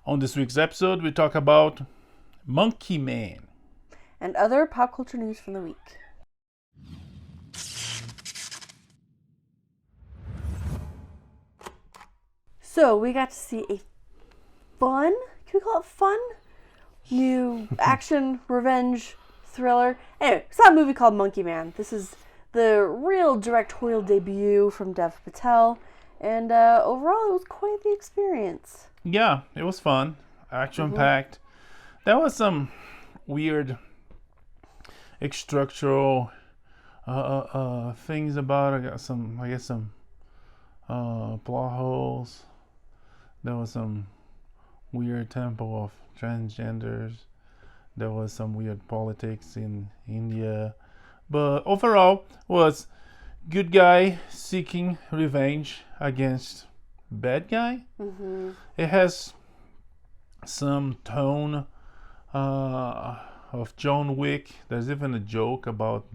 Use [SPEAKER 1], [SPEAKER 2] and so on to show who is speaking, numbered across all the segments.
[SPEAKER 1] On this week's episode, we talk about Monkey Man.
[SPEAKER 2] And other pop culture news from the week. So we got to see a fun, can we call it fun? New action, revenge, thriller. Anyway, we saw a movie called Monkey Man. This is the real directorial debut from Dev Patel. And overall, it was quite the experience.
[SPEAKER 1] Yeah, it was fun. Action-packed. There was some weird structural things about it. I guess some plot holes. There was some weird tempo of transgenders. There was some weird politics in India. But overall, was good guy seeking revenge against bad guy. It has some tone of John Wick. There's even a joke about,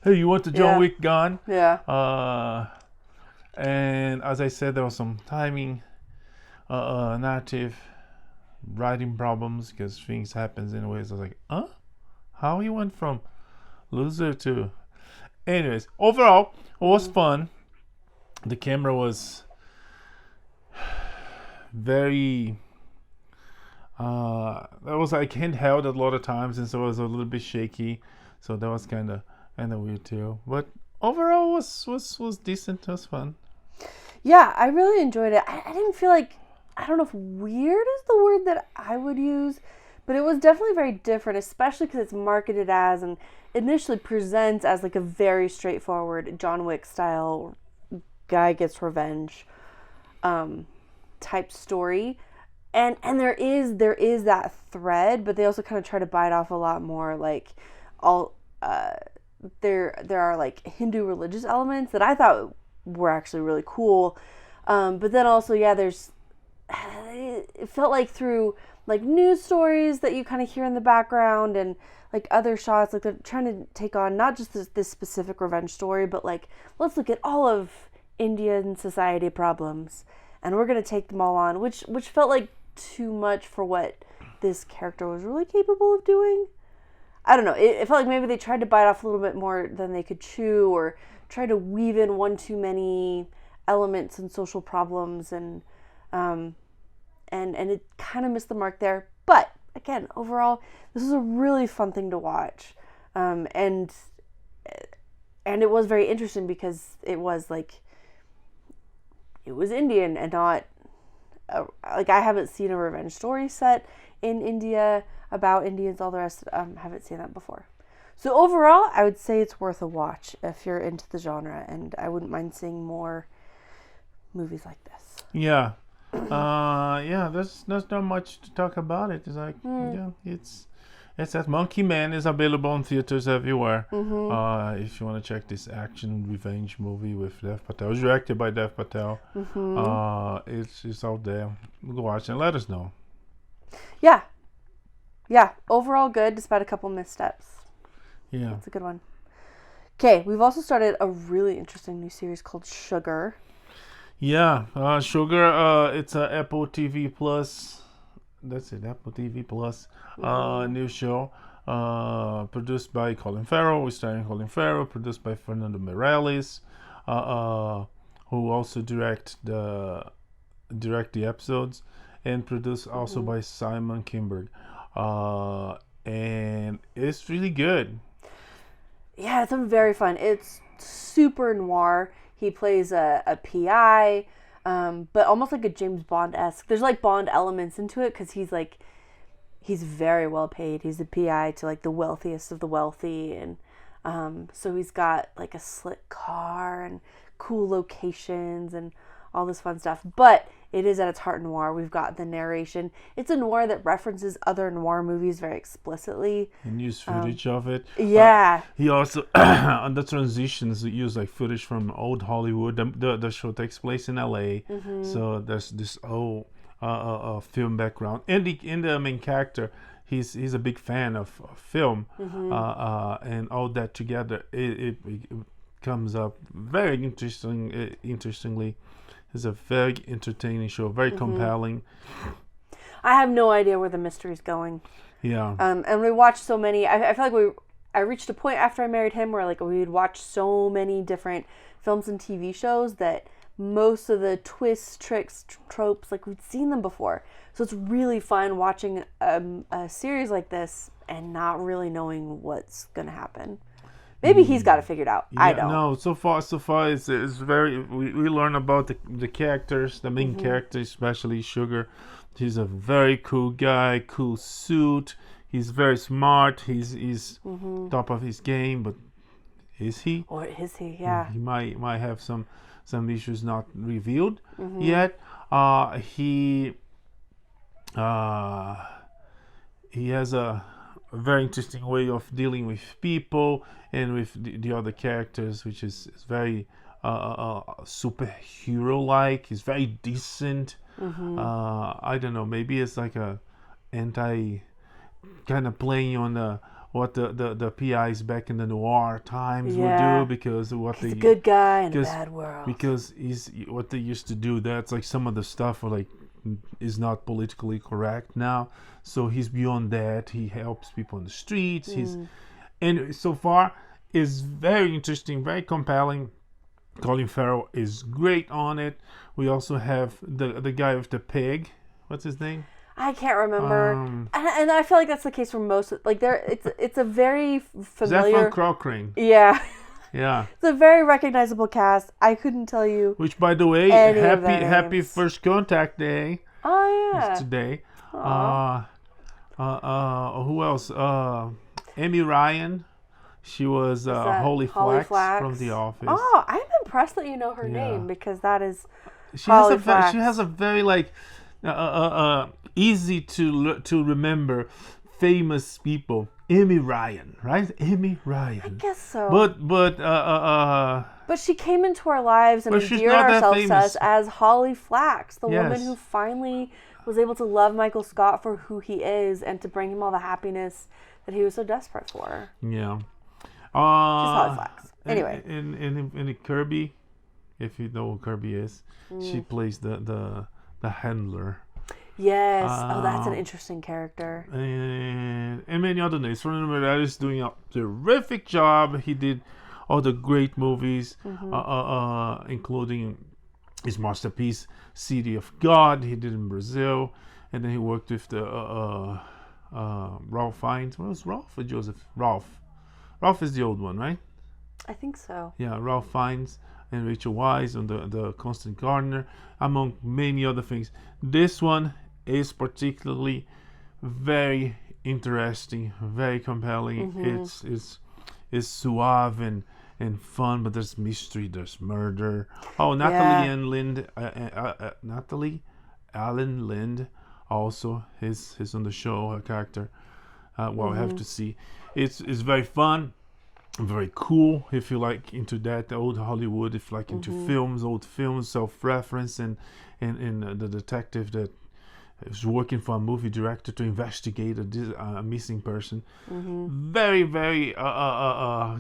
[SPEAKER 1] hey, you want the John Wick gun?
[SPEAKER 2] Yeah.
[SPEAKER 1] And as I said, there was some timing, narrative, writing problems because things happens in ways I was like, how he went from loser to... Anyways, overall, it was fun. The camera was very... that was like handheld a lot of times, and so it was a little bit shaky. So that was kind of weird too. But overall, was decent. It was fun.
[SPEAKER 2] Yeah, I really enjoyed it. I didn't feel like, I don't know if weird is the word that I would use, but it was definitely very different, especially because it's marketed as and initially presents as like a very straightforward John Wick style guy gets revenge type story. And there is that thread, but they also kind of try to bite off a lot more. Like there are like Hindu religious elements that I thought were actually really cool. But then also, it felt like through like news stories that you kind of hear in the background and like other shots, like they're trying to take on not just this specific revenge story, but like, let's look at all of Indian society problems and we're going to take them all on, which felt like too much for what this character was really capable of doing. I don't know. It felt like maybe they tried to bite off a little bit more than they could chew, or try to weave in one too many elements and social problems, and it kind of missed the mark there. But again, overall, this was a really fun thing to watch, and it was very interesting because it was Indian and not like I haven't seen a revenge story set in India about Indians. All the rest haven't seen that before. So overall, I would say it's worth a watch if you're into the genre, and I wouldn't mind seeing more movies like this.
[SPEAKER 1] Yeah. There's not much to talk about it. It's like, it's that Monkey Man is available in theaters everywhere. If you want to check this action revenge movie with Dev Patel, it's directed by Dev Patel. It's out there. Go watch and let us know.
[SPEAKER 2] Yeah. Overall good, despite a couple missteps.
[SPEAKER 1] Yeah,
[SPEAKER 2] that's a good one. Okay, we've also started a really interesting new series called Sugar.
[SPEAKER 1] Yeah, Sugar. It's a Apple TV Plus. That's it, Apple TV Plus. New show. Produced by Colin Farrell. We're starring Colin Farrell. Produced by Fernando Meirelles, who also direct the episodes, and produced also by Simon Kinberg. And it's really good.
[SPEAKER 2] Yeah, it's very fun. It's super noir. He plays a PI, but almost like a James Bond-esque. There's like Bond elements into it because he's very well paid. He's a PI to like the wealthiest of the wealthy, and so he's got like a slick car and cool locations and all this fun stuff. But it is at its heart noir. We've got the narration. It's a noir that references other noir movies very explicitly.
[SPEAKER 1] And use footage of it.
[SPEAKER 2] Yeah.
[SPEAKER 1] He also, on the transitions, use like footage from old Hollywood. The show takes place in LA. So there's this old film background. And the main character, he's a big fan of film. And all that together, it comes up very interestingly. It's a very entertaining show, very compelling.
[SPEAKER 2] I have no idea where the mystery's going.
[SPEAKER 1] Yeah.
[SPEAKER 2] And we watched so many. I feel like I reached a point after I married him where like we would watch so many different films and TV shows that most of the twists, tricks, tropes, like we'd seen them before. So it's really fun watching a series like this and not really knowing what's gonna happen. Maybe he's got it figured out.
[SPEAKER 1] Yeah,
[SPEAKER 2] I don't.
[SPEAKER 1] No, so far it's very. We learn about the characters, the main character, especially Sugar. He's a very cool guy, cool suit. He's very smart. He's top of his game, but is he?
[SPEAKER 2] Or is he? Yeah.
[SPEAKER 1] He might have some issues not revealed yet. He has a very interesting way of dealing with people and with the other characters, which is very superhero like. He's very decent. I don't know, maybe it's like a anti kind of playing on what the PIs back in the noir times would do, because
[SPEAKER 2] he's a good guy in a bad world.
[SPEAKER 1] Because he's what they used to do. That's like some of the stuff like is not politically correct now. So he's beyond that. He helps people on the streets. And so far is very interesting, very compelling. Colin Farrell is great on it. We also have the guy with the pig. What's his name?
[SPEAKER 2] I can't remember. And I feel like that's the case for most. Like it's a very familiar.
[SPEAKER 1] Zephyr Crockrane.
[SPEAKER 2] Yeah.
[SPEAKER 1] Yeah.
[SPEAKER 2] It's a very recognizable cast. I couldn't tell you.
[SPEAKER 1] Which, by the way, happy First Contact Day.
[SPEAKER 2] Oh yeah.
[SPEAKER 1] Is today. Who else? Amy Ryan. She was Holly Flax from The Office.
[SPEAKER 2] Oh, I'm impressed that you know her name, because that is.
[SPEAKER 1] She has a very like easy to remember famous people. Amy Ryan, right? Amy Ryan.
[SPEAKER 2] I guess so.
[SPEAKER 1] But
[SPEAKER 2] she came into our lives and endeared ourselves to us as Holly Flax, the woman who finally was able to love Michael Scott for who he is and to bring him all the happiness that he was so desperate for.
[SPEAKER 1] Yeah.
[SPEAKER 2] She's Holly Flax. Anyway.
[SPEAKER 1] In Kirby, if you know who Kirby is, she plays the handler.
[SPEAKER 2] Yes. That's an interesting character.
[SPEAKER 1] And many other names. Remember, that is doing a terrific job. He did all the great movies, including his masterpiece, City of God. He did in Brazil. And then he worked with the Ralph Fiennes. What was Ralph or Joseph? Ralph. Ralph is the old one, right?
[SPEAKER 2] I think so.
[SPEAKER 1] Yeah, Ralph Fiennes and Rachel Weisz on the Constant Garner, among many other things. This one is particularly very interesting, very compelling. It's suave and fun, but there's mystery, there's murder. Oh, Natalie Allen Lind also is on the show, her character. Well, I have to see. It's very fun, very cool. If you like into that old Hollywood, if you like into old films, self-reference, and the detective that is working for a movie director to investigate a missing person. Very, very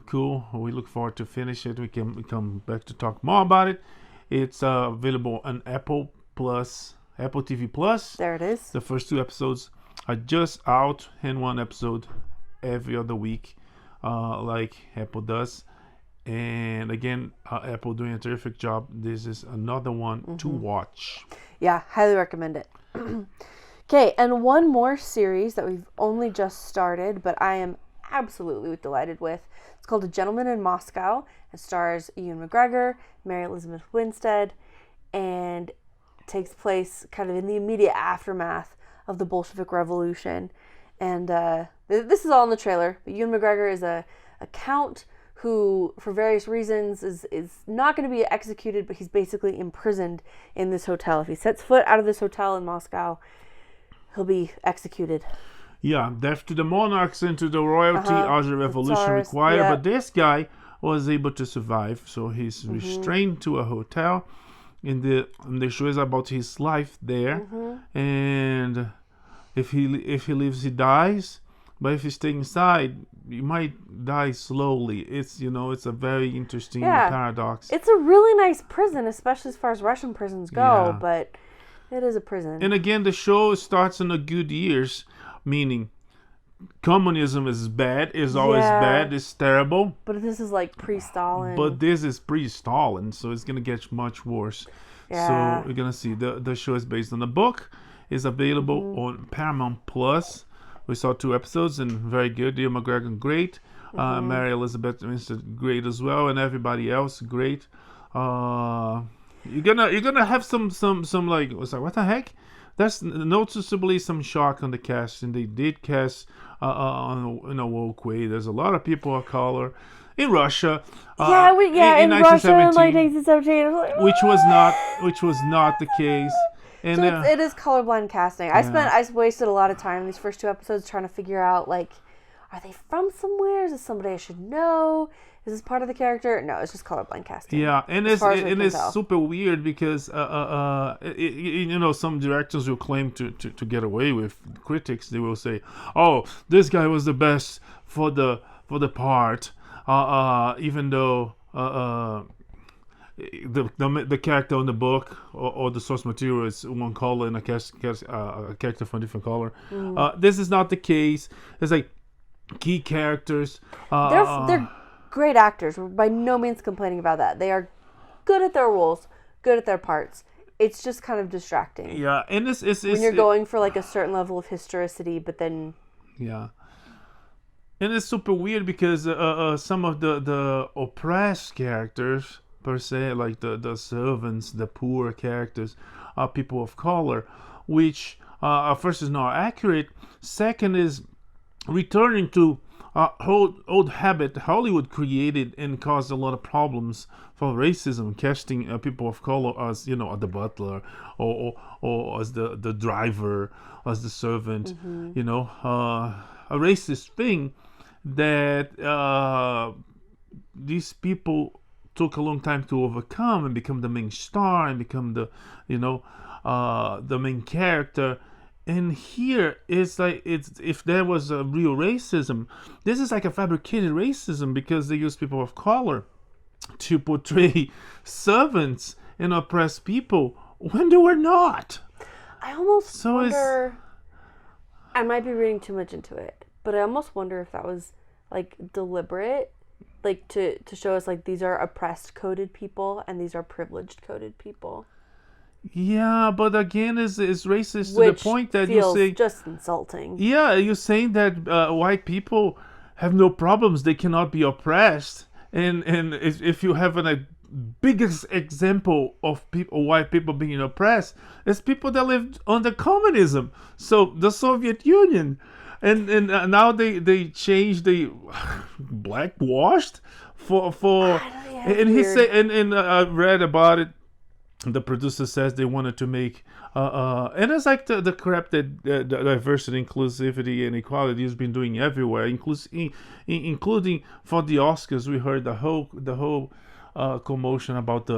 [SPEAKER 1] cool. We look forward to finish it. We can come back to talk more about it. It's available on Apple TV Plus.
[SPEAKER 2] There it is.
[SPEAKER 1] The first 2 episodes are just out, and 1 episode every other week, like Apple does. And again, Apple doing a terrific job. This is another one to watch.
[SPEAKER 2] Yeah, highly recommend it. Okay, and one more series that we've only just started, but I am absolutely delighted with. It's called A Gentleman in Moscow. It stars Ewan McGregor, Mary Elizabeth Winstead, and takes place kind of in the immediate aftermath of the Bolshevik Revolution. And this is all in the trailer, but Ewan McGregor is a count who, for various reasons, is not going to be executed, but he's basically imprisoned in this hotel. If he sets foot out of this hotel in Moscow, he'll be executed.
[SPEAKER 1] Yeah, death to the monarchs and to the royalty as the revolution required. But this guy was able to survive, so he's restrained to a hotel. And the show is about his life there, and if he lives, he dies. But if you stay inside, you might die slowly. It's a very interesting paradox.
[SPEAKER 2] It's a really nice prison, especially as far as Russian prisons go. But It is a prison.
[SPEAKER 1] And again, the show starts in the good years, meaning communism is bad, is always bad, is terrible.
[SPEAKER 2] But this is like pre-Stalin.
[SPEAKER 1] But this is pre-Stalin, so it's gonna get much worse.
[SPEAKER 2] Yeah.
[SPEAKER 1] So we're gonna see. The show is based on the book. Is available on Paramount Plus. We saw 2 episodes and very good. Ewan McGregor great. Mary Elizabeth Winstead great as well, and everybody else great. You're gonna have some like, was like, what the heck? That's noticeably some shock on the cast, and they did cast in a woke way. There's a lot of people of color in Russia.
[SPEAKER 2] In Russia in like 1917,
[SPEAKER 1] which was not the case. And
[SPEAKER 2] so it is colorblind casting. I wasted a lot of time in these first 2 episodes trying to figure out, like, are they from somewhere? Is this somebody I should know? Is this part of the character? No, it's just colorblind casting.
[SPEAKER 1] Yeah, and it's super weird because some directors will claim to get away with critics. They will say, "Oh, this guy was the best for the part," even though the character in the book or the source material is one color and a character from a different color. This is not the case. It's like key characters.
[SPEAKER 2] They're great actors. We're by no means complaining about that. They are good at their roles, good at their parts. It's just kind of distracting.
[SPEAKER 1] Yeah, and it's
[SPEAKER 2] when you're going for like a certain level of historicity, but then
[SPEAKER 1] and it's super weird because some of the oppressed characters per se, like the servants, the poor characters, are people of color, which first is not accurate. Second is returning to old habit Hollywood created and caused a lot of problems for racism, casting people of color as the butler or as the driver, as the servant. A racist thing that these people took a long time to overcome and become the main star and become the main character. And here it's like if there was a real racism, this is like a fabricated racism because they use people of color to portray servants and oppressed people when they were not.
[SPEAKER 2] I almost wonder. I might be reading too much into it, but I almost wonder if that was like deliberate, like to show us like these are oppressed coded people and these are privileged coded people.
[SPEAKER 1] Yeah, but again, it's racist to the point that you say
[SPEAKER 2] just insulting.
[SPEAKER 1] Yeah, you're saying that white people have no problems; they cannot be oppressed. And if you have a biggest example of white people being oppressed, it's people that lived under communism. So the Soviet Union, and now they changed, they blackwashed for and he said and I read about it. The producer says they wanted to make and it's like the crap that diversity, inclusivity, and equality has been doing everywhere, including for the Oscars. We heard the whole commotion about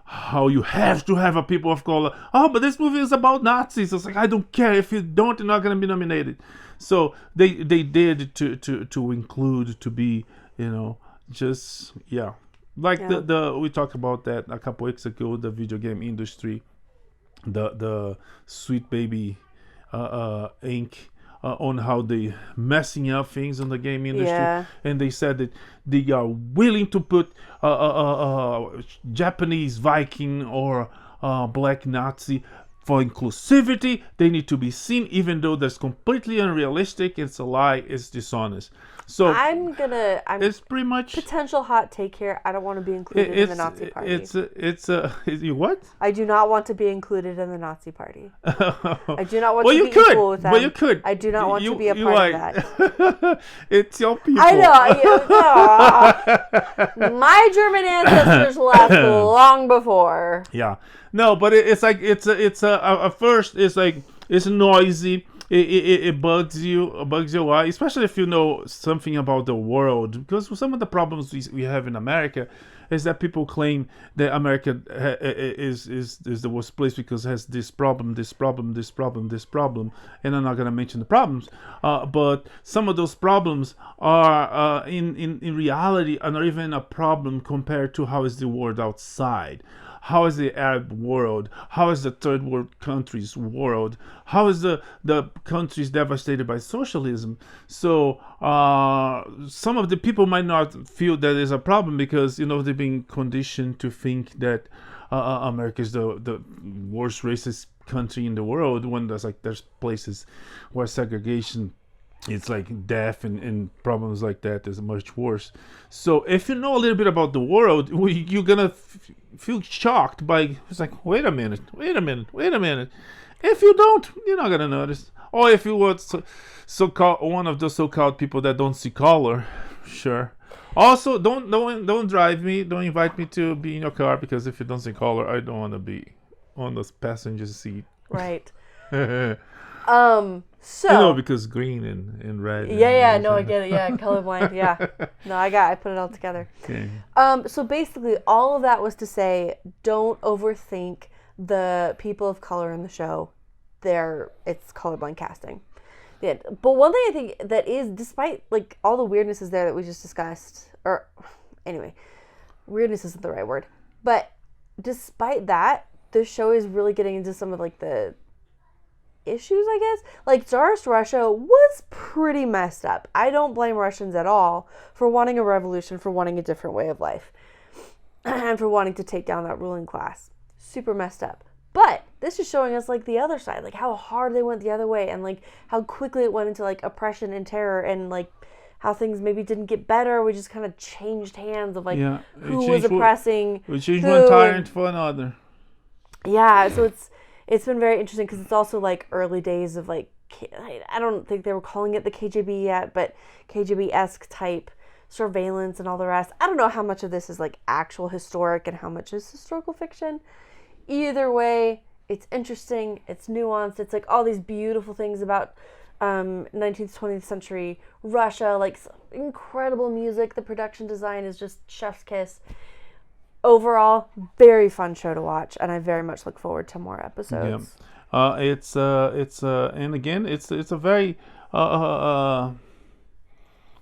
[SPEAKER 1] how you have to have a people of color. Oh, but this movie is about Nazis. It's like, I don't care if you don't, you're not going to be nominated. So they did to include, to be, just like we talked about that a couple weeks ago, the video game industry, the Sweet Baby Inc. On how they messing up things in the game industry, and they said that they are willing to put Japanese Viking or black Nazi for inclusivity. They need to be seen, even though that's completely unrealistic. It's a lie. It's dishonest. So it's pretty much
[SPEAKER 2] potential hot take here. I don't want to be included in the Nazi party.
[SPEAKER 1] Is you what?
[SPEAKER 2] I do not want to be included in the Nazi party. I do not want to be equal with them.
[SPEAKER 1] Well, you could.
[SPEAKER 2] I do not want to be a part of that.
[SPEAKER 1] It's your people.
[SPEAKER 2] I know. My German ancestors left long before.
[SPEAKER 1] Yeah. No, but it's like at first it's like it's noisy. It bugs your eye, especially if you know something about the world. Because some of the problems we have in America is that people claim that America is the worst place because it has this problem, and I'm not going to mention the problems. But some of those problems are in reality are not even a problem compared to how is the world outside. how is the Arab world, how is the third world countries world, how is the countries devastated by socialism. So some of the people might not feel that is a problem because they've been conditioned to think that America is the worst racist country in the world, when there's places where segregation, it's like death and problems like that is much worse. So if you know a little bit about the world, you're gonna feel shocked by, it's like, wait a minute. If you don't, you're not gonna notice. Or if you were so-called one of those so-called people that don't see color, sure. Also, don't drive me. Don't invite me to be in your car, because if you don't see color, I don't want to be on the passenger seat.
[SPEAKER 2] Right.
[SPEAKER 1] So because green and red.
[SPEAKER 2] Yeah, no, I get it. Yeah, colorblind. Yeah, no, I put it all together.
[SPEAKER 1] Okay.
[SPEAKER 2] So basically, all of that was to say, don't overthink the people of color in the show. It's colorblind casting. Yeah, but one thing I think that is, despite like all the weirdnesses there that we just discussed, or anyway, weirdness isn't the right word, but despite that, the show is really getting into some of like the issues, I guess. Like, Tsarist Russia was pretty messed up. I don't blame Russians at all for wanting a revolution, for wanting a different way of life, and for wanting to take down that ruling class. Super messed up. But this is showing us like the other side, like how hard they went the other way, and like how quickly it went into like oppression and terror, and like how things maybe didn't get better. We just kind of changed hands of like who was oppressing.
[SPEAKER 1] We changed one tyrant for another.
[SPEAKER 2] Yeah, so it's been very interesting, because it's also like early days of like, I don't think they were calling it the KGB yet, but KGB-esque type surveillance and all the rest. I don't know how much of this is like actual historic and how much is historical fiction. Either way, it's interesting, it's nuanced, it's like all these beautiful things about 19th, 20th century Russia, like incredible music, the production design is just chef's kiss. Overall, very fun show to watch, and I very much look forward to more episodes.
[SPEAKER 1] Yeah. And again, it's a very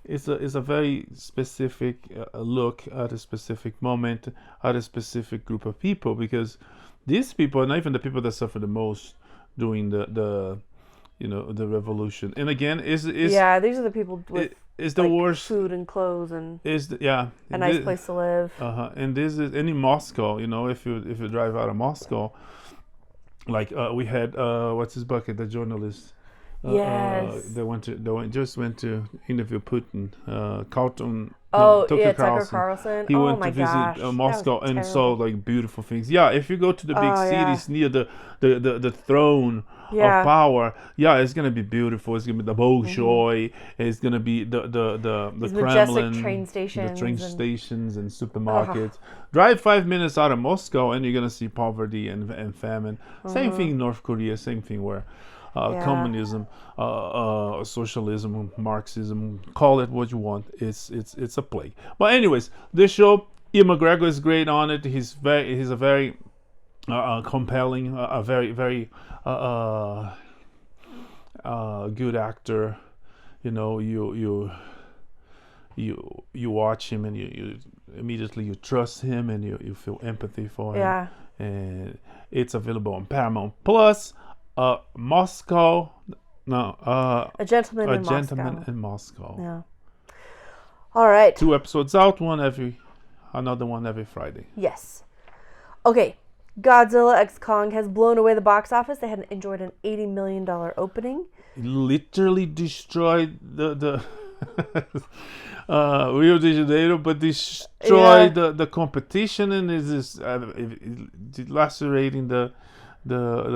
[SPEAKER 1] it's a very specific look at a specific moment, at a specific group of people, because these people are not even the people that suffer the most during the revolution. And again, these are
[SPEAKER 2] the people with
[SPEAKER 1] is the worst
[SPEAKER 2] food and clothes and
[SPEAKER 1] a
[SPEAKER 2] nice place to live.
[SPEAKER 1] And this is in Moscow. If you drive out of Moscow, like we had what's his bucket, the journalist.
[SPEAKER 2] Yes.
[SPEAKER 1] They just went to interview Putin. Carlton.
[SPEAKER 2] Tucker Carlson.
[SPEAKER 1] He went to visit Moscow and saw like beautiful things. Yeah, if you go to the big cities near the throne of power, it's gonna be beautiful. It's gonna be the Bolshoi. It's gonna be the Kremlin,
[SPEAKER 2] train stations,
[SPEAKER 1] the train stations and supermarkets. Drive 5 minutes out of Moscow and you're gonna see poverty and famine. Same thing in North Korea. Same thing where. Communism, socialism, Marxism, call it what you want. It's a plague. But anyways, this show, Ewan McGregor is great on it. He's a very compelling, a very very good actor. You watch him and you immediately you trust him and you feel empathy for him.
[SPEAKER 2] Yeah.
[SPEAKER 1] And it's available on Paramount Plus. Moscow. No.
[SPEAKER 2] A Gentleman
[SPEAKER 1] in Moscow.
[SPEAKER 2] Yeah. All right.
[SPEAKER 1] 2 episodes out. Another one every Friday.
[SPEAKER 2] Yes. Okay. Godzilla x Kong has blown away the box office. They had enjoyed an $80 million opening.
[SPEAKER 1] It literally destroyed the Rio de Janeiro, but destroyed the competition, and is lacerating the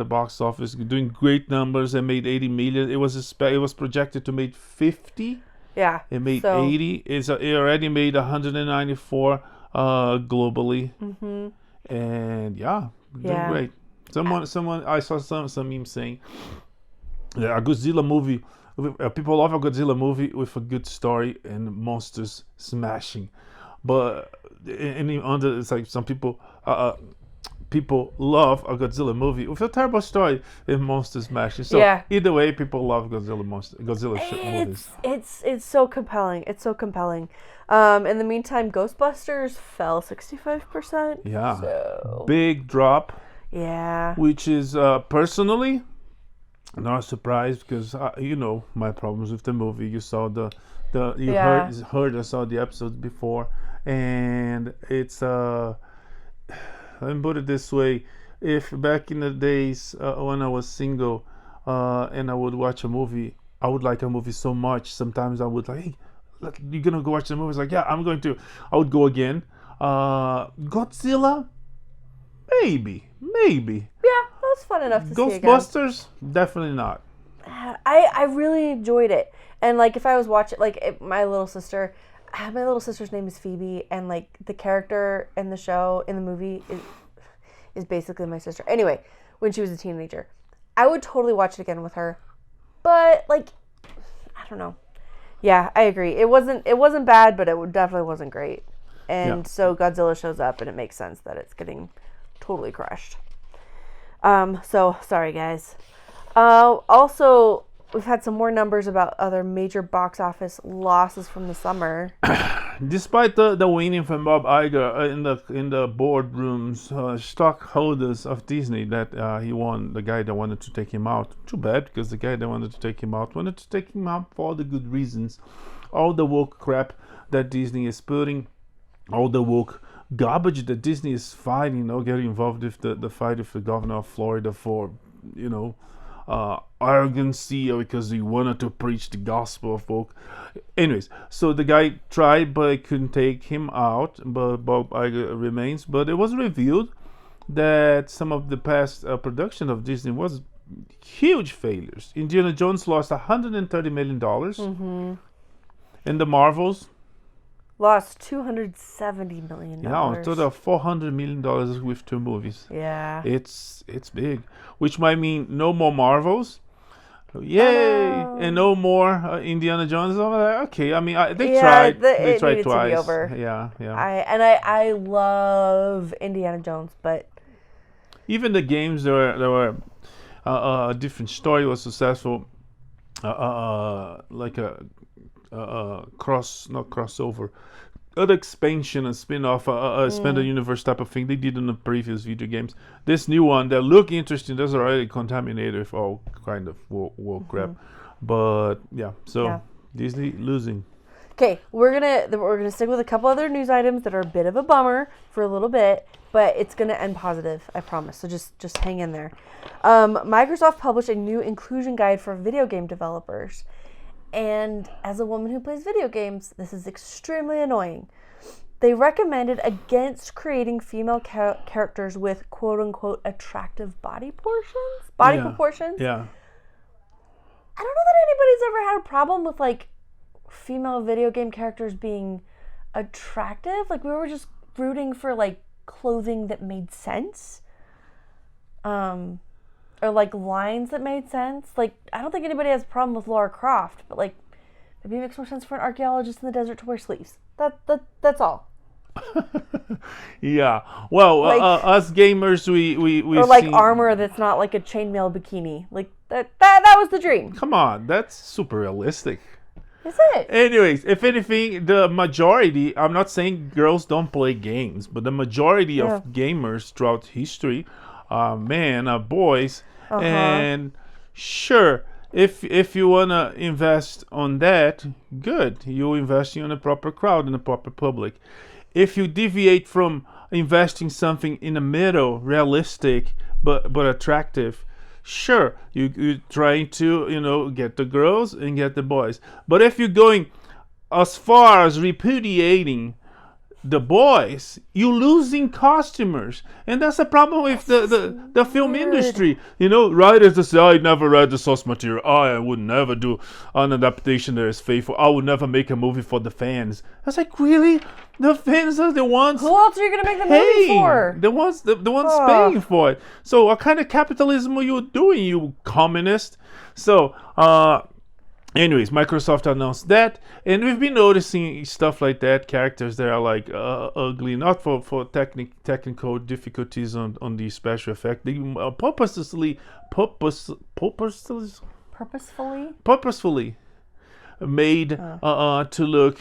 [SPEAKER 1] box office, doing great numbers, and made 80 million. It was projected to make 50.
[SPEAKER 2] Yeah.
[SPEAKER 1] It made 80. It already made 194 globally. Mm-hmm. And doing great. Someone I saw some memes saying a Godzilla movie. People love a Godzilla movie with a good story and monsters smashing. But it's like some people people love a Godzilla movie with a terrible story and monster smashing. So
[SPEAKER 2] Yeah.
[SPEAKER 1] either way, people love Godzilla movies.
[SPEAKER 2] It's so compelling. It's so compelling. In the meantime, Ghostbusters fell 65%.
[SPEAKER 1] Yeah,
[SPEAKER 2] So
[SPEAKER 1] big drop,
[SPEAKER 2] yeah.
[SPEAKER 1] which is personally not surprised because my problems with the movie. You saw you
[SPEAKER 2] Yeah.
[SPEAKER 1] heard I saw the episodes before, and it's let me put it this way: if back in the days when I was single and I would watch a movie, I would like a movie so much. Sometimes I would like, hey, you're gonna go watch the movie? It's like, yeah, I'm going to. I would go again. Godzilla, maybe.
[SPEAKER 2] Yeah, that was fun enough to see again.
[SPEAKER 1] Ghostbusters, definitely not.
[SPEAKER 2] I really enjoyed it. And like if I was watching my little sister's name is Phoebe, and like the character in the show in the movie is basically my sister. Anyway, when she was a teenager, I would totally watch it again with her. But like I don't know. Yeah, I agree. It wasn't bad, but it definitely wasn't great. And so Godzilla shows up, and it makes sense that it's getting totally crushed. So sorry guys. Also, we've had some more numbers about other major box office losses from the summer.
[SPEAKER 1] Despite the winning from Bob Iger in the boardrooms, stockholders of Disney that he won, the guy that wanted to take him out. Too bad, because the guy that wanted to take him out for all the good reasons. All the woke crap that Disney is putting, all the woke garbage that Disney is fighting, getting involved with the fight with the governor of Florida for, arrogancy or because he wanted to preach the gospel of woke. Anyways, so the guy tried, but I couldn't take him out. But Bob Iger remains. But it was revealed that some of the past production of Disney was huge failures. Indiana Jones lost $130 million.
[SPEAKER 2] Mm-hmm.
[SPEAKER 1] And the Marvels
[SPEAKER 2] lost $270 million.
[SPEAKER 1] Yeah, a total of $400 million with 2 movies.
[SPEAKER 2] Yeah.
[SPEAKER 1] It's big. Which might mean no more Marvels. Yay! And no more Indiana Jones. Okay, I mean, they tried. They tried twice.
[SPEAKER 2] To be over.
[SPEAKER 1] Yeah.
[SPEAKER 2] I love Indiana Jones, but
[SPEAKER 1] even the games, there were a different story was successful. Like a not crossover, other expansion and spin-off, expanded universe type of thing they did in the previous video games. This new one that look interesting, that's already contaminated with all kind of woke crap. But Disney losing.
[SPEAKER 2] Okay, we're gonna stick with a couple other news items that are a bit of a bummer for a little bit, but it's gonna end positive, I promise. So just hang in there. Microsoft published a new inclusion guide for video game developers. And as a woman who plays video games, this is extremely annoying. They recommended against creating female characters with quote-unquote attractive body proportions.
[SPEAKER 1] Yeah.
[SPEAKER 2] I don't know that anybody's ever had a problem with like female video game characters being attractive. Like we were just rooting for like clothing that made sense. Or like lines that made sense. Like I don't think anybody has a problem with Lara Croft, but like maybe it makes more sense for an archaeologist in the desert to wear sleeves. That's all.
[SPEAKER 1] Yeah. Well,
[SPEAKER 2] like,
[SPEAKER 1] us gamers, we
[SPEAKER 2] or like armor that's not like a chainmail bikini. Like that was the dream.
[SPEAKER 1] Come on, that's super realistic.
[SPEAKER 2] Is it?
[SPEAKER 1] Anyways, if anything, the majority, I'm not saying girls don't play games, but the majority of gamers throughout history are men, are boys. And sure, if you want to invest on that, good. You're investing in a proper crowd, in a proper public. If you deviate from investing something in the middle, realistic but attractive, sure, you're trying to get the girls and get the boys. But if you're going as far as repudiating the boys, you're losing customers, and that's a problem with the film industry. Writers that say, I never read the source material, I would never do an adaptation that is faithful, I would never make a movie for the fans. I was like, really? The fans are the ones.
[SPEAKER 2] Who else are you gonna make the movie for?
[SPEAKER 1] The ones paying for it. So what kind of capitalism are you doing, you communist? So anyways, Microsoft announced that, and we've been noticing stuff like that. Characters that are like ugly, not for technical difficulties on the special effect. They purposefully made to look.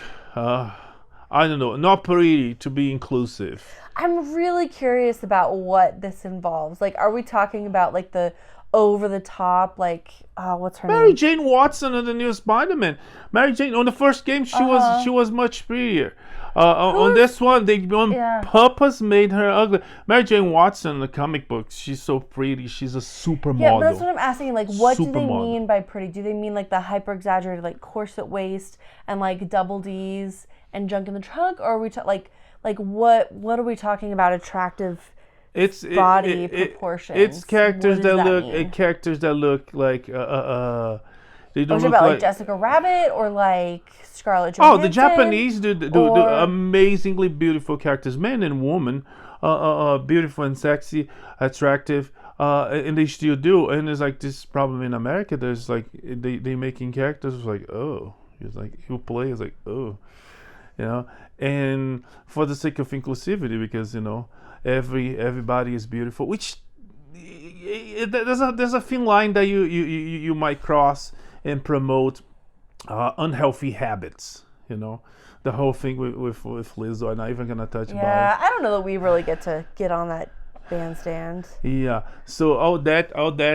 [SPEAKER 1] I don't know, not pretty, to be inclusive.
[SPEAKER 2] I'm really curious about what this involves. Like, are we talking about like the over the top, like what's her
[SPEAKER 1] Mary
[SPEAKER 2] name?
[SPEAKER 1] Jane Watson in the new Spider-Man. Mary Jane on the first game, she was much prettier. On this one, they on purpose made her ugly. Mary Jane Watson in the comic books, she's so pretty. She's a supermodel.
[SPEAKER 2] Yeah, that's what I'm asking. Like, what do they mean by pretty? Do they mean like the hyper exaggerated, like corset waist and like double D's and junk in the trunk, or are we like what are we talking about? Attractive body proportions.
[SPEAKER 1] It's characters that look like they don't look
[SPEAKER 2] about
[SPEAKER 1] like
[SPEAKER 2] Jessica Rabbit or like Scarlett Johansson.
[SPEAKER 1] Oh, the Japanese do amazingly beautiful characters, men and women, beautiful and sexy, attractive, and they still do. And there's like this problem in America. There's like they making characters like it's like who play is like and for the sake of inclusivity, because everybody is beautiful, which there's a thin line that you might cross and promote unhealthy habits. The whole thing with Lizzo. I'm not even gonna touch Barbie.
[SPEAKER 2] Yeah, I don't know that we really get on that bandstand.
[SPEAKER 1] Yeah. So all that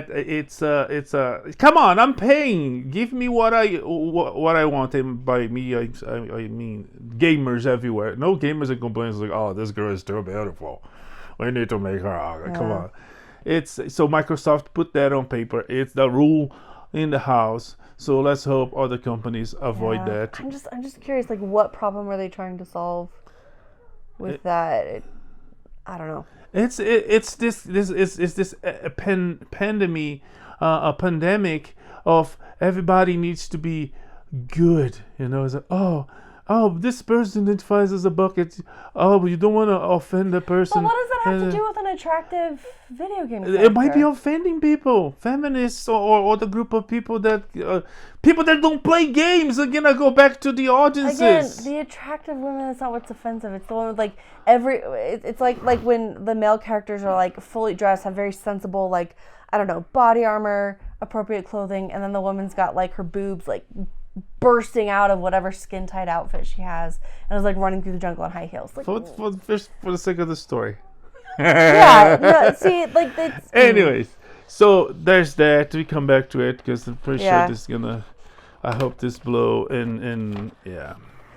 [SPEAKER 1] it's come on, I'm paying. Give me what I want. And by me I mean gamers everywhere. No gamers are complaining like, oh, this girl is too beautiful. We need to make her ugly. Come on. So Microsoft put that on paper. It's the rule in the house. So let's hope other companies avoid that.
[SPEAKER 2] I'm just curious, like, what problem are they trying to solve with that? I don't know.
[SPEAKER 1] It's this pandemic of everybody needs to be good. It's like, oh, this person identifies as a bucket. Oh, you don't want to offend the person.
[SPEAKER 2] But what does that have to do with an attractive video game character?
[SPEAKER 1] It might be offending people, feminists, or the group of people that don't play games are gonna go back to the audiences.
[SPEAKER 2] Again, the attractive women, that's not what's offensive. It's the one with like it's like when the male characters are like fully dressed, have very sensible, like, I don't know, body armor, appropriate clothing, and then the woman's got like her boobs like bursting out of whatever skin tight outfit she has, and is like running through the jungle in high heels. Like,
[SPEAKER 1] for the sake of the story.
[SPEAKER 2] See, like it's.
[SPEAKER 1] Anyways, so there's that. We come back to it because I'm pretty sure this is gonna. I hope this blow and yeah.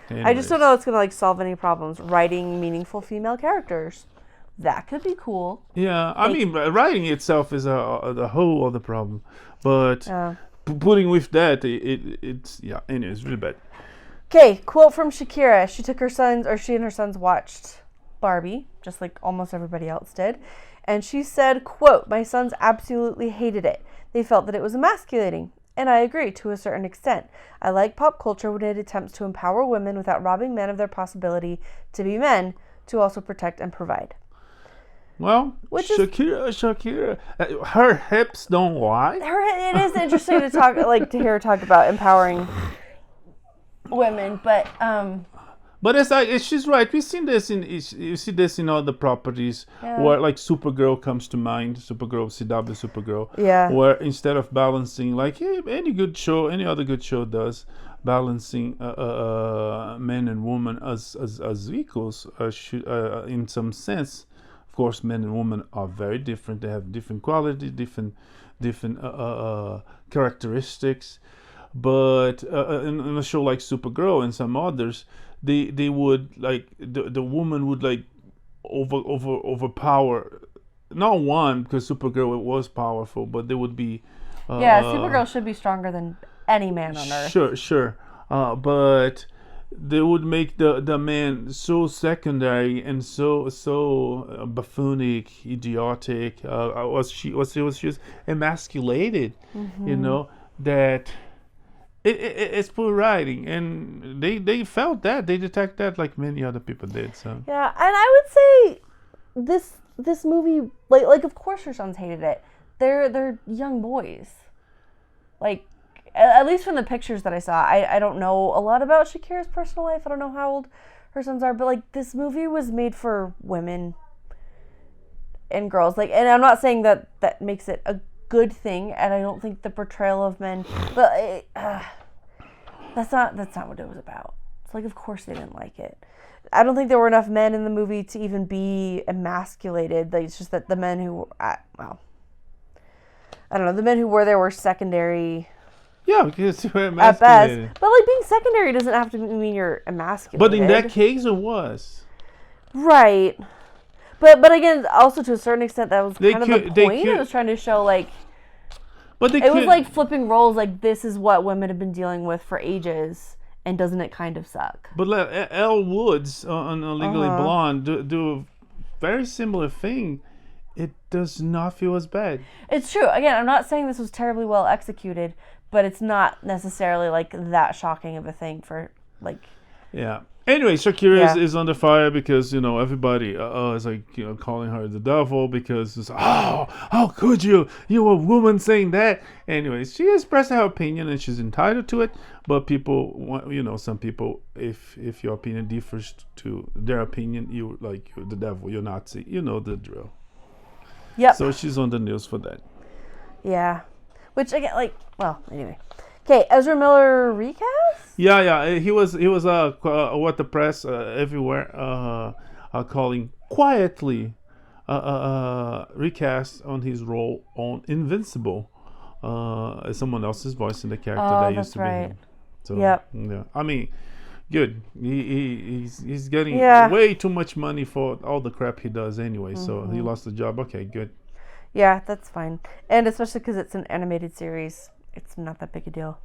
[SPEAKER 1] Anyways.
[SPEAKER 2] I just don't know if it's gonna like solve any problems writing meaningful female characters. That could be cool.
[SPEAKER 1] Yeah, I mean, writing itself is a whole other problem, but putting with that, it's Anyways, really bad.
[SPEAKER 2] Okay, quote from Shakira. She and her sons watched Barbie, just like almost everybody else did. And she said, quote, "My sons absolutely hated it. They felt that it was emasculating. And I agree to a certain extent. I like pop culture when it attempts to empower women without robbing men of their possibility to be men, to also protect and provide."
[SPEAKER 1] Well, Shakira, her hips don't lie.
[SPEAKER 2] It is interesting to hear her talk about empowering women, but
[SPEAKER 1] it's like she's right. You see this in other properties where like Supergirl comes to mind. Supergirl, CW Supergirl.
[SPEAKER 2] Yeah.
[SPEAKER 1] Where instead of balancing like any other good show does, balancing men and women as equals, in some sense. Of course, men and women are very different. They have different qualities, different characteristics. But in a show like Supergirl and some others, they would like the woman would like overpower not one, because Supergirl was powerful, but they would be
[SPEAKER 2] Supergirl should be stronger than any man on earth.
[SPEAKER 1] Sure, but they would make the man so secondary and so buffoonic, idiotic. She was emasculated, that it's poor writing, and they felt that, they detect that like many other people did. So
[SPEAKER 2] yeah, and I would say this movie, like of course her sons hated it. They're young boys, like, at least from the pictures that I saw. I don't know a lot about Shakira's personal life. I don't know how old her sons are, but like this movie was made for women and girls. Like, and I'm not saying that makes it a good thing, and I don't think the portrayal of men, but that's not what it was about. It's like, of course they didn't like it. I don't think there were enough men in the movie to even be emasculated. Like, it's just that the men who, I don't know, the men who were there were secondary.
[SPEAKER 1] Yeah, because you were
[SPEAKER 2] at best.
[SPEAKER 1] emasculated.
[SPEAKER 2] But like being secondary doesn't have to mean you're emasculated.
[SPEAKER 1] But in that case, it was.
[SPEAKER 2] Right. But again, also to a certain extent, that was kind of the point. It was trying to show, like,
[SPEAKER 1] but
[SPEAKER 2] it was like flipping roles. Like, this is what women have been dealing with for ages, and doesn't it kind of suck?
[SPEAKER 1] But like Elle Woods on Legally Blonde do a very similar thing. It does not feel as bad. It's
[SPEAKER 2] true. Again, I'm not saying this was terribly well executed, but it's not necessarily like that shocking of a thing for like.
[SPEAKER 1] Yeah. Anyway, Shakira is under fire because, you know, everybody is like, you know, calling her the devil because it's, how could you? You're a woman saying that. Anyways, she expressed her opinion and she's entitled to it. But people, you know, some people, if your opinion differs to their opinion, you're the devil, you're Nazi. You know the drill.
[SPEAKER 2] Yep.
[SPEAKER 1] So she's on the news for that.
[SPEAKER 2] Yeah. Which, again, like, well, anyway. Okay, Ezra Miller recast?
[SPEAKER 1] Yeah. He was what the press everywhere calling quietly recast on his role on Invincible. Someone else's voice in the character that used to be him. So,
[SPEAKER 2] yep.
[SPEAKER 1] Yeah. I mean, good. He's getting way too much money for all the crap he does anyway. Mm-hmm. So he lost the job. Okay, good.
[SPEAKER 2] Yeah, that's fine. And especially because it's an animated series. It's not that big a deal.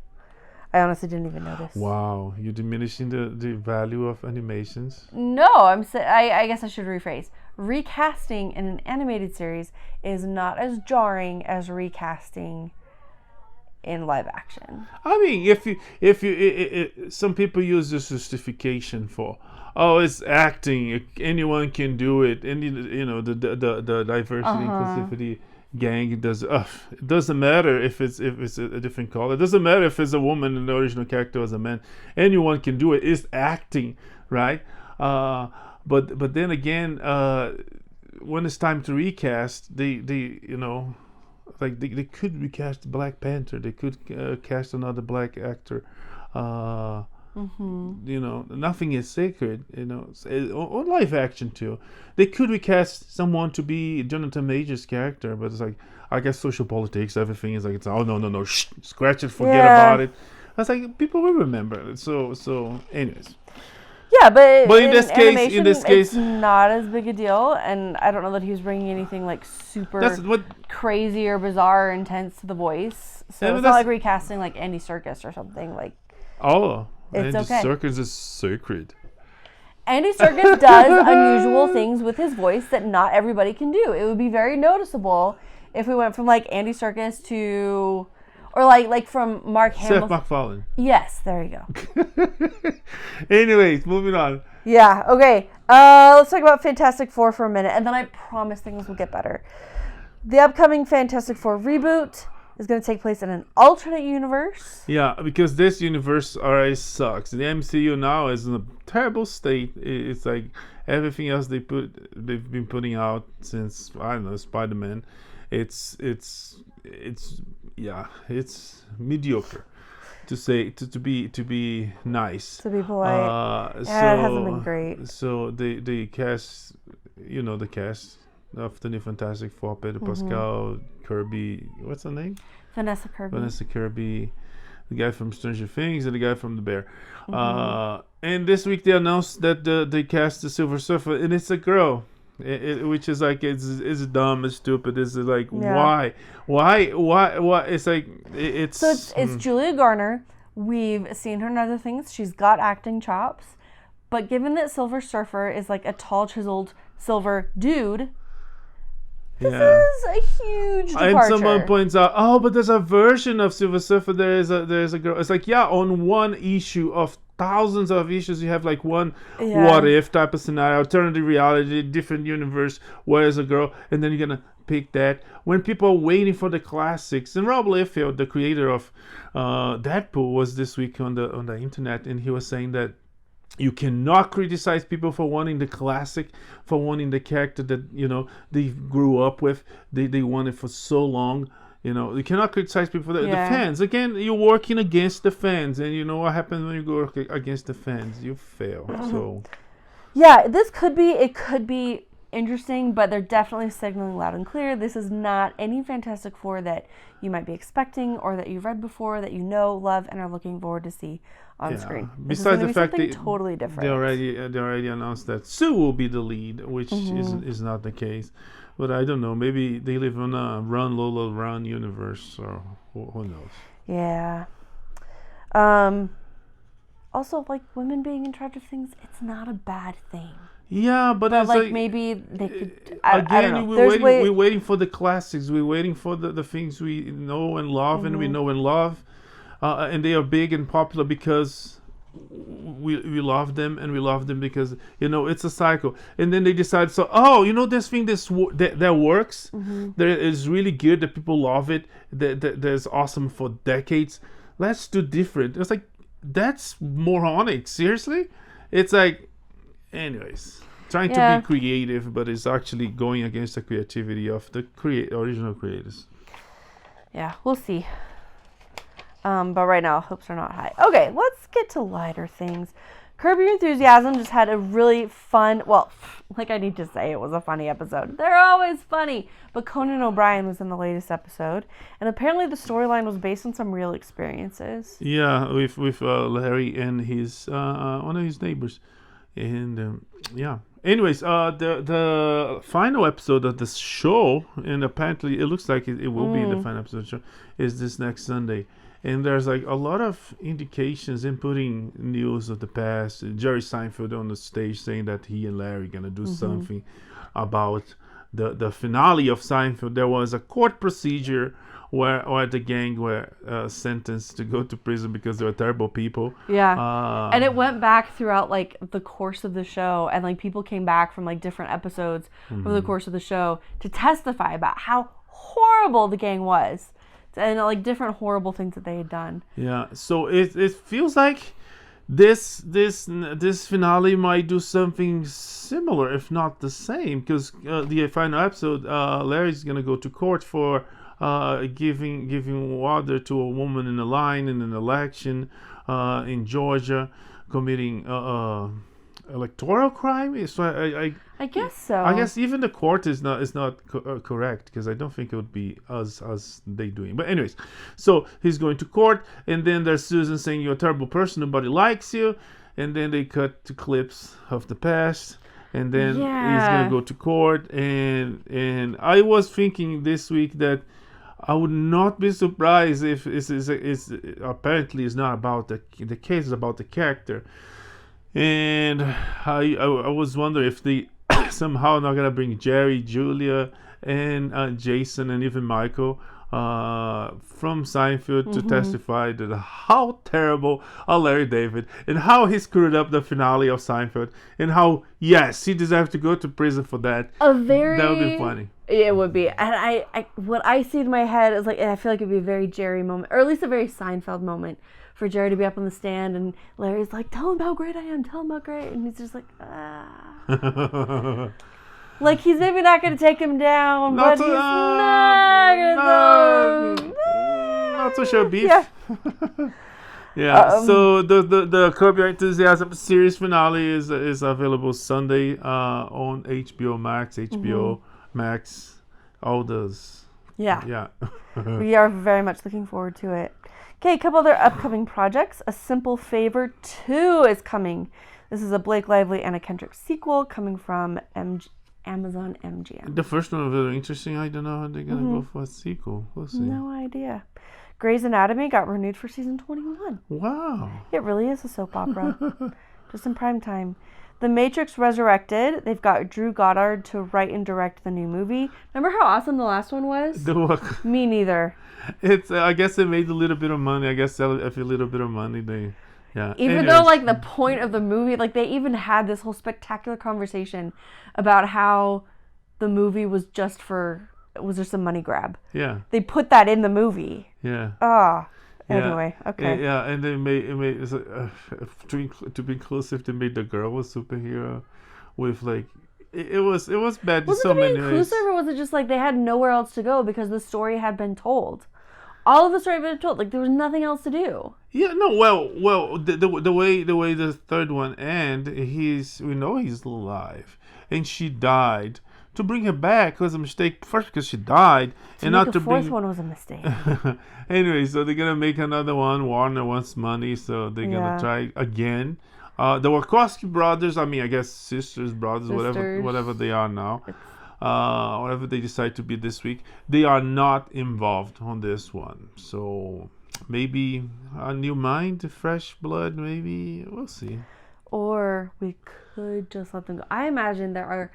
[SPEAKER 2] I honestly didn't even notice.
[SPEAKER 1] Wow, you're diminishing the value of animations?
[SPEAKER 2] No, I guess I should rephrase. Recasting in an animated series is not as jarring as recasting in live action.
[SPEAKER 1] I mean, if you some people use this justification for, it's acting, anyone can do it, and you know the diversity, inclusivity gang does. It doesn't matter if it's a different color. It doesn't matter if it's a woman and the original character is a man. Anyone can do it. It's acting, right? But then again, when it's time to recast, they you know, like they could recast Black Panther. They could cast another black actor. You know, nothing is sacred. You know, on live action too, they could recast someone to be Jonathan Majors' character, but it's like, I guess social politics, everything is like, it's no, scratch it, forget about it. I was like, people will remember it. So, anyways.
[SPEAKER 2] Yeah, but
[SPEAKER 1] in this case,
[SPEAKER 2] it's not as big a deal, and I don't know that he was bringing anything like super crazy or bizarre or intense to the voice. So it's not like recasting like Andy Serkis or something like.
[SPEAKER 1] Oh.
[SPEAKER 2] It's
[SPEAKER 1] Andy
[SPEAKER 2] okay.
[SPEAKER 1] Serkis is sacred.
[SPEAKER 2] Andy Serkis does unusual things with his voice that not everybody can do. It would be very noticeable if we went from like Andy Serkis to, or like from Mark Hamill.
[SPEAKER 1] Seth MacFarlane.
[SPEAKER 2] Yes, there you go.
[SPEAKER 1] Anyways, moving on.
[SPEAKER 2] Yeah. Okay. Let's talk about Fantastic Four for a minute, and then I promise things will get better. The upcoming Fantastic Four reboot is going to take place in an alternate universe.
[SPEAKER 1] Yeah, because this universe already sucks. The MCU now is in a terrible state. It's like everything else they've been putting out since, I don't know, Spider-Man. It's mediocre, to be nice.
[SPEAKER 2] To be polite. It hasn't been great.
[SPEAKER 1] So they cast, you know, the cast of the new Fantastic Four, Pedro Pascal, Kirby, what's her name?
[SPEAKER 2] Vanessa Kirby,
[SPEAKER 1] the guy from Stranger Things, and the guy from The Bear. And this week they announced that they cast the Silver Surfer, and it's a girl, which is like, it's dumb, it's stupid. It's like, why? It's like, it's...
[SPEAKER 2] So it's Julia Garner. We've seen her in other things. She's got acting chops. But given that Silver Surfer is like a tall, chiseled silver dude, this is a huge departure.
[SPEAKER 1] And someone points out, but there's a version of Silver Surfer. There's a girl. It's like, on one issue of thousands of issues, you have like one what if type of scenario, alternative reality, different universe, where is a girl, and then you're gonna pick that when people are waiting for the classics. And Rob Liefeld, the creator of Deadpool, was this week on the internet, and he was saying that you cannot criticize people for wanting the classic, for wanting the character that they grew up with, they wanted for so long. You cannot criticize people for that. The fans, again, you're working against the fans, and you know what happens when you go against the fans? You fail. So
[SPEAKER 2] yeah, it could be interesting, but they're definitely signaling loud and clear. This is not any Fantastic Four that you might be expecting or that you've read before, that you know, love, and are looking forward to see on screen.
[SPEAKER 1] Besides the fact that
[SPEAKER 2] totally different.
[SPEAKER 1] They already announced that Sue will be the lead, which is not the case. But I don't know. Maybe they live on a Run Lola Run universe, or who knows?
[SPEAKER 2] Yeah. Also, like, women being in charge of things, it's not a bad thing.
[SPEAKER 1] Yeah, but it's like
[SPEAKER 2] maybe they could.
[SPEAKER 1] I don't know. We're waiting for the classics. We're waiting for the things we know and love, and we know and love, and they are big and popular because we love them, and we love them because it's a cycle. And then they decide, this thing that works, that is really good, that people love it, that's awesome for decades. Let's do different. It's like, that's moronic. Seriously, it's like. Anyways, trying to be creative, but it's actually going against the creativity of the original creators.
[SPEAKER 2] Yeah, we'll see. But right now, hopes are not high. Okay, let's get to lighter things. Curb Your Enthusiasm just had a really fun, I need to say, it was a funny episode. They're always funny. But Conan O'Brien was in the latest episode, and apparently the storyline was based on some real experiences.
[SPEAKER 1] Yeah, with Larry and his one of his neighbors. And anyways, the final episode of the show, and apparently it looks like it will be the final episode of the show, is this next Sunday. And there's like a lot of indications and putting news of the past. Jerry Seinfeld on the stage saying that he and Larry are gonna do something about the finale of Seinfeld. There was a court procedure where the gang were sentenced to go to prison because they were terrible people.
[SPEAKER 2] Yeah. And it went back throughout like the course of the show, and like people came back from like different episodes over the course of the show to testify about how horrible the gang was, and like different horrible things that they had done. Yeah.
[SPEAKER 1] So it feels like this finale might do something similar, if not the same, because the final episode, Larry's gonna go to court for giving water to a woman in a line in an election in Georgia, committing electoral crime. So
[SPEAKER 2] I guess so.
[SPEAKER 1] I guess even the court is not correct, because I don't think it would be as they doing. But anyways, so he's going to court, and then there's Susan saying you're a terrible person, nobody likes you, and then they cut to clips of the past. And then he's gonna go to court, and I was thinking this week that I would not be surprised if it's apparently it's not about the case, it's about the character. And I was wondering if they somehow not gonna bring Jerry, Julia, and Jason, and even Michael from Seinfeld to testify that how terrible Larry David, and how he screwed up the finale of Seinfeld, and how he deserves to go to prison for that. That would be funny.
[SPEAKER 2] It would be. And I what I see in my head is like, I feel like it'd be a very Jerry moment, or at least a very Seinfeld moment, for Jerry to be up on the stand and Larry's like, tell him how great I am, tell him how great, and he's just like, like he's maybe not going to take him down, but he's not going to.
[SPEAKER 1] Not so sure, beef. Yeah. So the Curb Your Enthusiasm series finale is available Sunday on HBO Max, Max, all those.
[SPEAKER 2] Yeah. We are very much looking forward to it. Okay, a couple other upcoming projects. A Simple Favor 2 is coming. This is a Blake Lively and a Kendrick sequel coming from Amazon MGM.
[SPEAKER 1] The first one was very interesting. I don't know how they're going to go for a sequel. We'll see.
[SPEAKER 2] No idea. Grey's Anatomy got renewed for season 21.
[SPEAKER 1] Wow.
[SPEAKER 2] It really is a soap opera. Just in prime time. The Matrix Resurrected. They've got Drew Goddard to write and direct the new movie. Remember how awesome the last one was? Me neither.
[SPEAKER 1] It's. I guess they made a little bit of money. I guess if a little bit of money, they. Yeah.
[SPEAKER 2] Even though, like, the point of the movie, like, they even had this whole spectacular conversation about how the movie was just for was just a money grab.
[SPEAKER 1] Yeah.
[SPEAKER 2] They put that in the movie.
[SPEAKER 1] Yeah.
[SPEAKER 2] Anyway, okay.
[SPEAKER 1] Yeah, and they made it's to be inclusive. They made the girl a superhero with like it was bad in so many ways.
[SPEAKER 2] Inclusive, or was it just like they had nowhere else to go because the story had been told? All of the story had been told. Like there was nothing else to do.
[SPEAKER 1] Yeah, no, well, the way the third one ended, we know he's alive, and she died. To bring her back was a mistake. First, because she died, and not to bring. The fourth
[SPEAKER 2] one was a mistake.
[SPEAKER 1] Anyway, so they're gonna make another one. Warner wants money, so they're gonna try again. The Wachowski brothers, I guess sisters, brothers, whatever they are now, whatever they decide to be this week, they are not involved on this one. So maybe a new mind, fresh blood. Maybe we'll see. Or
[SPEAKER 2] we could just let them go. I imagine there are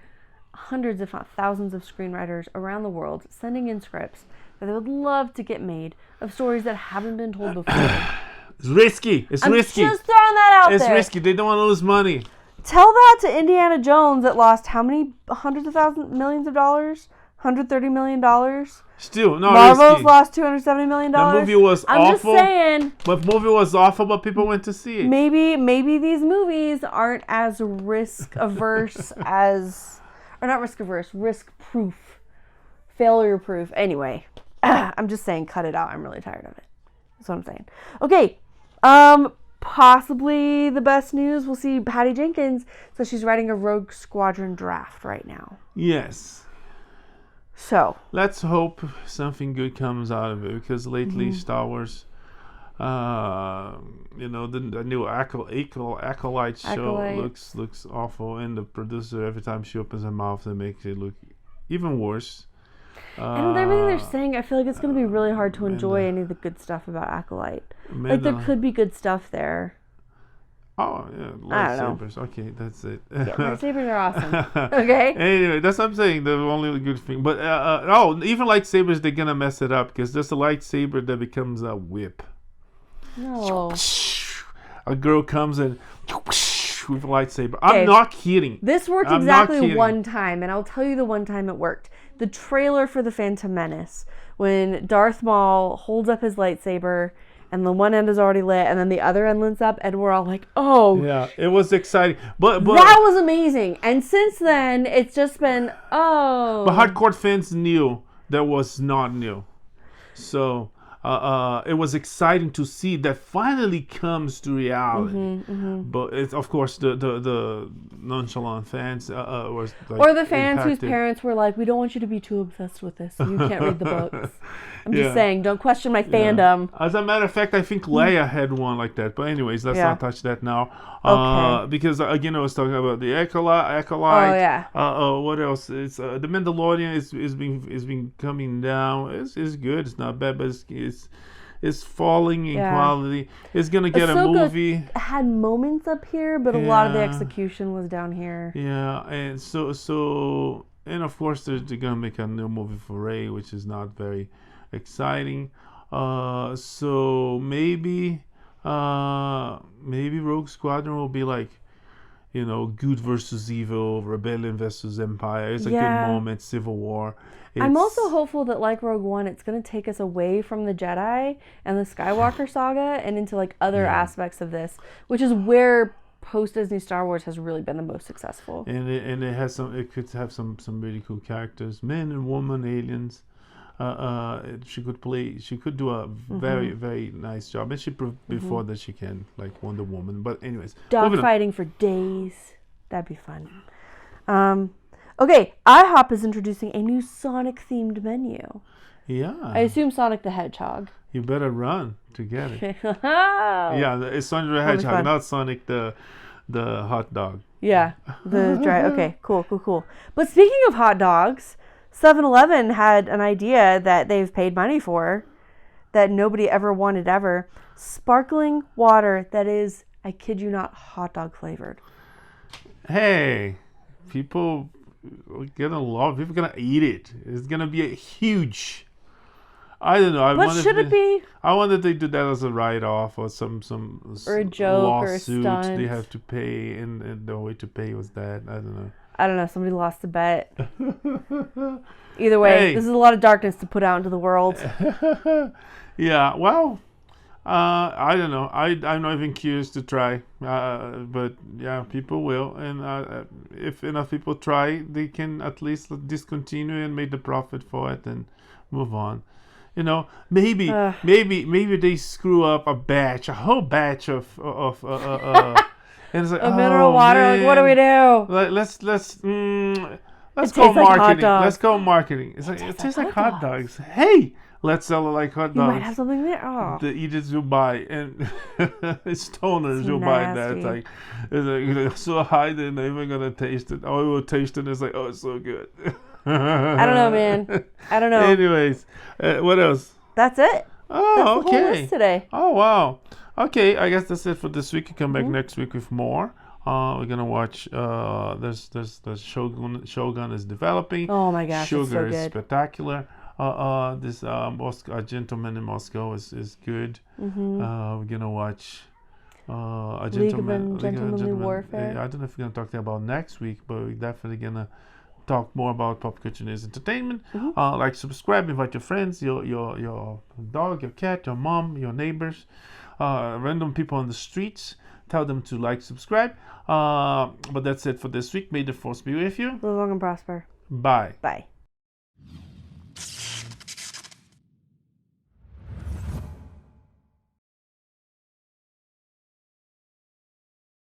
[SPEAKER 2] hundreds, if not thousands, of screenwriters around the world sending in scripts that they would love to get made of stories that haven't been told before.
[SPEAKER 1] It's risky. I'm just
[SPEAKER 2] throwing that out there.
[SPEAKER 1] It's risky. They don't want to lose money.
[SPEAKER 2] Tell that to Indiana Jones that lost how many hundreds of thousands, millions of dollars? $130 million?
[SPEAKER 1] Still, no,
[SPEAKER 2] Marvel's
[SPEAKER 1] risky.
[SPEAKER 2] lost $270 million.
[SPEAKER 1] The movie was awful.
[SPEAKER 2] I'm just saying.
[SPEAKER 1] But movie was awful, but people went to see it.
[SPEAKER 2] Maybe these movies aren't as risk averse as... Or not risk averse, risk proof, failure proof. Anyway, I'm just saying, cut it out. I'm really tired of it. That's what I'm saying. Okay, possibly the best news. We'll see Patty Jenkins. So she's writing a Rogue Squadron draft right now.
[SPEAKER 1] Yes.
[SPEAKER 2] So
[SPEAKER 1] let's hope something good comes out of it, because lately Star Wars. The new Acolyte show looks awful, and the producer, every time she opens her mouth, they make it look even worse.
[SPEAKER 2] And with everything they're saying, I feel like it's going to be really hard to enjoy any of the good stuff about Acolyte. Like there could be good stuff there.
[SPEAKER 1] Oh yeah, lightsabers. Okay, that's it.
[SPEAKER 2] Yeah, lightsabers are awesome. Okay.
[SPEAKER 1] Anyway, that's what I'm saying. The only good thing, but even lightsabers, they're gonna mess it up, because there's a lightsaber that becomes a whip.
[SPEAKER 2] No.
[SPEAKER 1] A girl comes in with a lightsaber. I'm not kidding.
[SPEAKER 2] This worked exactly one time, and I'll tell you the one time it worked. The trailer for The Phantom Menace, when Darth Maul holds up his lightsaber, and the one end is already lit, and then the other end lights up, and we're all like, oh.
[SPEAKER 1] Yeah, it was exciting. But
[SPEAKER 2] that was amazing. And since then, it's just been, oh.
[SPEAKER 1] But hardcore fans knew that was not new. So... it was exciting to see that finally comes to reality. But it's, of course, the nonchalant fans was like,
[SPEAKER 2] or the fans
[SPEAKER 1] impacted.
[SPEAKER 2] whose parents were like, we don't want you to be too obsessed with this. You can't read the books. I'm just saying, don't question my fandom.
[SPEAKER 1] As a matter of fact, I think Leia had one like that. But anyways, let's not touch that now.
[SPEAKER 2] Okay.
[SPEAKER 1] Because again, I was talking about the Acolyte.
[SPEAKER 2] Oh yeah.
[SPEAKER 1] What else? It's the Mandalorian is been coming down. It's good. It's not bad, but it's falling in quality. It's gonna get a movie.
[SPEAKER 2] Had moments up here, but a lot of the execution was down here.
[SPEAKER 1] Yeah, and so and of course they're gonna make a new movie for Rey, which is not very exciting. So maybe Rogue Squadron will be like, good versus evil, rebellion versus empire. It's a good moment, civil war.
[SPEAKER 2] I'm also hopeful that, like Rogue One, it's going to take us away from the Jedi and the Skywalker saga and into like other aspects of this, which is where post-Disney Star Wars has really been the most successful.
[SPEAKER 1] And it could have some really cool characters, men and women, aliens. She could do a very, very nice job, and she proved before that she can, like Wonder Woman. But anyways,
[SPEAKER 2] dogfighting for days, that'd be fun. Okay, IHOP is introducing a new Sonic-themed menu.
[SPEAKER 1] Yeah.
[SPEAKER 2] I assume Sonic the Hedgehog.
[SPEAKER 1] You better run to get it. Yeah, it's Sonic the Hedgehog, not Sonic the hot dog.
[SPEAKER 2] Yeah, the dry. Okay, cool. But speaking of hot dogs, 7-Eleven had an idea that they've paid money for that nobody ever wanted ever. Sparkling water that is, I kid you not, hot dog flavored.
[SPEAKER 1] Hey, people are gonna love it. People are gonna eat it. It's gonna be a huge... I don't know.
[SPEAKER 2] But should it be?
[SPEAKER 1] I wonder if they do that as a write-off or some
[SPEAKER 2] or a joke
[SPEAKER 1] lawsuit
[SPEAKER 2] or a stunt.
[SPEAKER 1] they have to pay, and the way to pay was that. I don't know.
[SPEAKER 2] I don't know. Somebody lost a bet. Either way,
[SPEAKER 1] Hey.
[SPEAKER 2] this is a lot of darkness to put out into the world.
[SPEAKER 1] Yeah, well, I don't know. I'm not even curious to try. But yeah, people will. And if enough people try, they can at least discontinue and make the profit for it and move on. You know, maybe they screw up a whole batch of and it's like,
[SPEAKER 2] A mineral water.
[SPEAKER 1] man.
[SPEAKER 2] Like, what do we do?
[SPEAKER 1] Let's
[SPEAKER 2] It
[SPEAKER 1] go
[SPEAKER 2] tastes like hot
[SPEAKER 1] marketing.
[SPEAKER 2] dogs.
[SPEAKER 1] Let's go marketing. It's like it tastes like hot dogs. Hey, let's sell it like hot
[SPEAKER 2] You
[SPEAKER 1] dogs.
[SPEAKER 2] might have something there. Oh.
[SPEAKER 1] The eaters will buy, and stoners will buy that.
[SPEAKER 2] nasty.
[SPEAKER 1] It's like so high they're not even gonna taste it. Oh, we will taste it. And it's like, oh, it's so good.
[SPEAKER 2] I don't know, man. I don't know.
[SPEAKER 1] Anyways, what else?
[SPEAKER 2] That's it.
[SPEAKER 1] Oh,
[SPEAKER 2] That's the whole
[SPEAKER 1] okay.
[SPEAKER 2] list today.
[SPEAKER 1] Oh, wow. Okay, I guess that's it for this week. You come
[SPEAKER 2] Mm-hmm.
[SPEAKER 1] back next week with more. We're gonna watch. There's Shogun is developing.
[SPEAKER 2] Oh my gosh, it's so
[SPEAKER 1] Sugar is
[SPEAKER 2] good.
[SPEAKER 1] spectacular. This Moscow, Gentleman in Moscow is good. We're gonna watch a
[SPEAKER 2] Gentlemanly Warfare.
[SPEAKER 1] I don't know if we're gonna talk about next week, but we're definitely gonna talk more about pop culture news, entertainment. Like, subscribe, invite your friends, your dog, your cat, your mom, your neighbors, random people on the streets. Tell them to like, subscribe. But that's it for this week. May the force be with you.
[SPEAKER 2] Live long and prosper.
[SPEAKER 1] Bye.
[SPEAKER 2] Bye.